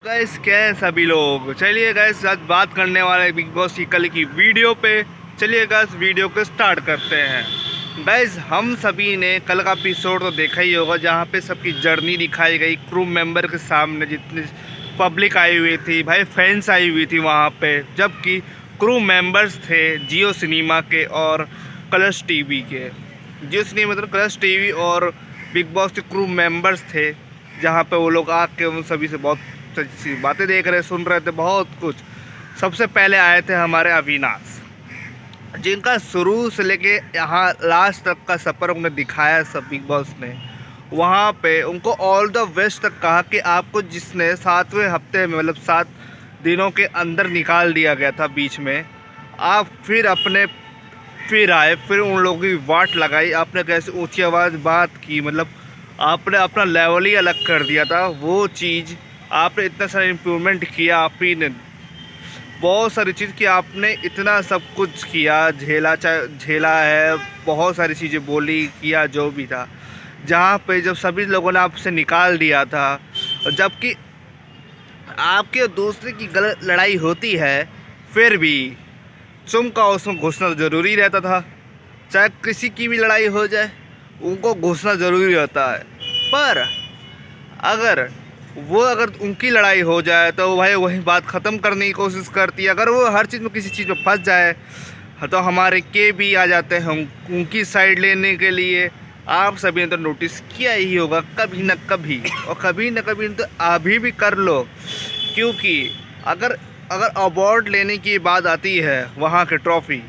Gas क्या है सभी लोग, चलिए गैस आज बात करने वाले बिग बॉस की कल की वीडियो पे। चलिए गैस वीडियो को स्टार्ट करते हैं। गैस हम सभी ने कल का एपिसोड तो देखा ही होगा, जहाँ पे सबकी जर्नी दिखाई गई। क्रू मेंबर के सामने जितनी पब्लिक आई हुई थी, भाई फैंस आई हुई थी वहाँ पे, जबकि क्रू मेंबर्स थे जियो सिनेमा के और कलर्स टीवी के। जियो सिनेमा मतलब कलर्स टीवी और बिग बॉस के क्रू मेंबर्स थे, जहाँ पे वो लोग आके उन सभी से बहुत सी बातें देख रहे सुन रहे थे, बहुत कुछ। सबसे पहले आए थे हमारे अविनाश, जिनका शुरू से लेके यहाँ लास्ट तक का सफ़र उन्हें दिखाया सब बिग बॉस ने। वहाँ पे उनको ऑल द बेस्ट तक कहा कि आपको जिसने 7वें हफ्ते में मतलब 7 दिनों के अंदर निकाल दिया गया था बीच में, आप फिर आए, फिर उन लोगों की वाट लगाई। आपने कैसे ऊंची आवाज़ बात की, मतलब आपने अपना लेवल ही अलग कर दिया था। वो चीज़ आपने इतना सारा इम्प्रूवमेंट किया, आप ही ने बहुत सारी चीज़ की, आपने इतना सब कुछ किया, झेला है, बहुत सारी चीज़ें बोली, किया जो भी था। जहाँ पे जब सभी लोगों ने आपसे निकाल दिया था, जबकि आपके दूसरे की गलत लड़ाई होती है, फिर भी चुम का उसमें घुसना ज़रूरी रहता था। चाहे किसी की भी लड़ाई हो जाए, उनको घुसना ज़रूरी होता है। पर अगर उनकी लड़ाई हो जाए तो भाई वही बात ख़त्म करने की कोशिश करती है। अगर वो हर चीज़ में किसी चीज़ में फंस जाए तो हमारे के भी आ जाते हैं उनकी साइड लेने के लिए। आप सभी ने तो नोटिस किया ही होगा कभी न कभी, और कभी न कभी तो अभी भी कर लो। क्योंकि अगर अगर अवार्ड लेने की बात आती है, वहाँ के ट्रॉफ़ी,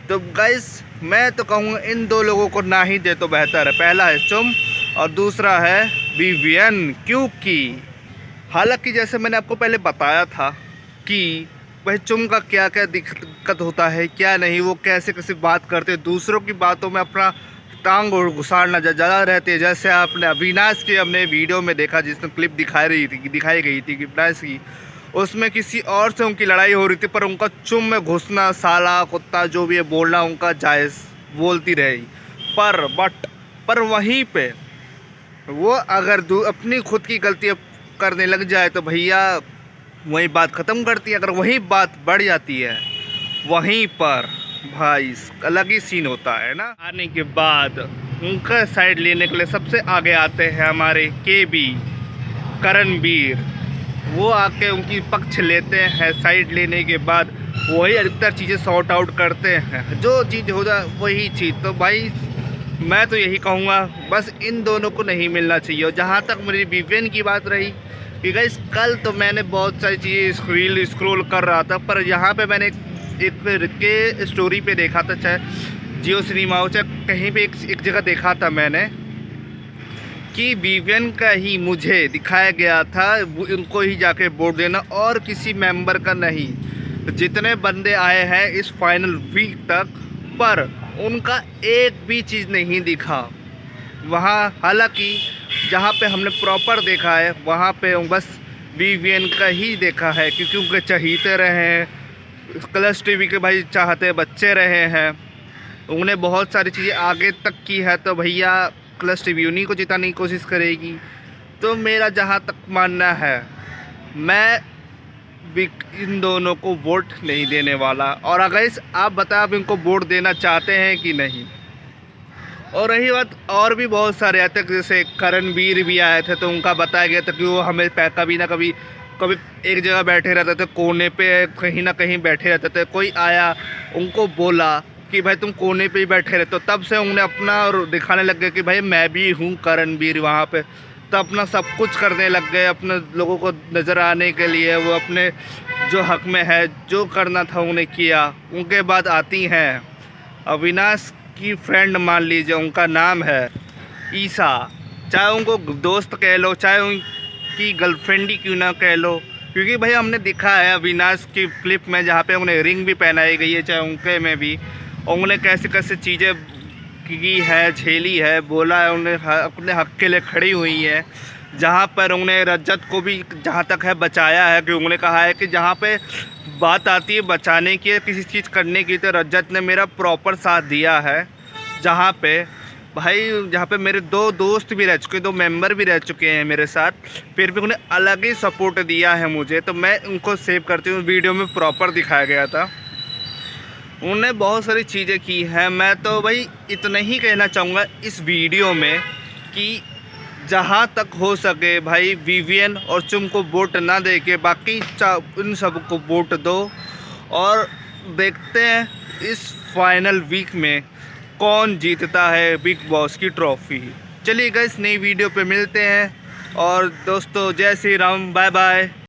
तो गाइस मैं तो कहूँगा इन दो लोगों को ना ही दे तो बेहतर है। पहला है चुम और दूसरा है विवियन। क्योंकि हालांकि जैसे मैंने आपको पहले बताया था कि वह चुम का क्या क्या दिक्कत होता है, क्या नहीं, वो कैसे कैसे बात करते हैं, दूसरों की बातों में अपना टांग और घुसाड़ना ज़्यादा रहते हैं। जैसे आपने अविनाश की हमने वीडियो में देखा, जिसमें क्लिप दिखाई गई थी अविनाश की, उसमें किसी और से उनकी लड़ाई हो रही थी, पर उनका चुम में घुसना, साला कुत्ता जो भी है बोलना उनका जायज़, बोलती रही। पर वहीं पे वो अगर अपनी खुद की गलती करने लग जाए तो भैया वही बात ख़त्म करती है। अगर वही बात बढ़ जाती है, वहीं पर भाई अलग ही सीन होता है ना। आने के बाद उनका साइड लेने के लिए सबसे आगे आते हैं हमारे केबी करणवीर। वो आके उनकी पक्ष लेते हैं। साइड लेने के बाद वही अधिकतर चीज़ें सॉर्ट आउट करते हैं, जो चीज़ हो जाए वही चीज़। तो भाई मैं तो यही कहूँगा, बस इन दोनों को नहीं मिलना चाहिए। और जहाँ तक मेरी विवेन की बात रही कि गाइस कल तो मैंने बहुत सारी चीज़ें रील स्क्रॉल कर रहा था, पर यहाँ पे मैंने एक के स्टोरी पे देखा था, चाहे जियो सिनेमा हो चाहे कहीं पे एक जगह देखा था मैंने, कि विवियन का ही मुझे दिखाया गया था, उनको ही जाके वोट देना और किसी मेंबर का नहीं। जितने बंदे आए हैं इस फाइनल वीक तक, पर उनका एक भी चीज़ नहीं दिखा वहाँ। हालांकि जहाँ पे हमने प्रॉपर देखा है, वहाँ पे बस विवियन का ही देखा है, क्योंकि उनके चहीते रहे हैं, कलर्स टीवी के भाई चाहते बच्चे रहे हैं। उन्हें बहुत सारी चीज़ें आगे तक की है, तो भैया कलर्स टीवी उन्हीं को जिताने की कोशिश करेगी। तो मेरा जहाँ तक मानना है, मैं इन दोनों को वोट नहीं देने वाला। और अगर आप बताएं आप इनको वोट देना चाहते हैं कि नहीं। और रही बात, और भी बहुत सारे आए थे, जैसे करणवीर भी आए थे, तो उनका बताया गया था कि वो हमें कभी ना कभी एक जगह बैठे रहते थे, कोने पे कहीं ना कहीं बैठे रहते थे। कोई आया उनको बोला कि भाई तुम कोने पे ही बैठे रहते हो, तब से उन्हें अपना दिखाने लग गए कि भाई मैं भी हूँ करणवीर वहाँ पे। तो अपना सब कुछ करने लग गए अपने लोगों को नज़र आने के लिए। वो अपने जो हक में है, जो करना था उन्हें किया। उनके बाद आती हैं अविनाश की फ्रेंड, मान लीजिए उनका नाम है ईसा। चाहे उनको दोस्त कह लो, चाहे उनकी गर्लफ्रेंड ही क्यों ना कह लो, क्योंकि भाई हमने देखा है अविनाश की क्लिप में, जहाँ पे उन्हें रिंग भी पहनाई गई है, चाहे उनके में भी उन्हें कैसे कैसे चीज़ें की है, झेली है, बोला है, उन्हें अपने हक के लिए खड़ी हुई है। जहाँ पर उन्हें रजत को भी जहाँ तक है बचाया है, कि उन्होंने कहा है कि जहाँ पे बात आती है बचाने की, किसी चीज़ करने की, तो रजत ने मेरा प्रॉपर साथ दिया है। जहाँ पे भाई जहाँ पे मेरे 2 दोस्त भी रह चुके, 2 मेंबर भी रह चुके हैं मेरे साथ, फिर भी उन्हें अलग ही सपोर्ट दिया है मुझे, तो मैं उनको सेव करती हूँ। वीडियो में प्रॉपर दिखाया गया था, उन्होंने बहुत सारी चीज़ें की हैं। मैं तो भाई इतना ही कहना चाहूँगा इस वीडियो में कि जहाँ तक हो सके भाई विवियन और चुम को वोट ना दे के बाकी इन सब को वोट दो, और देखते हैं इस फाइनल वीक में कौन जीतता है बिग बॉस की ट्रॉफी। चलिए गाइस, नई वीडियो पे मिलते हैं, और दोस्तों जय श्री राम, बाय बाय।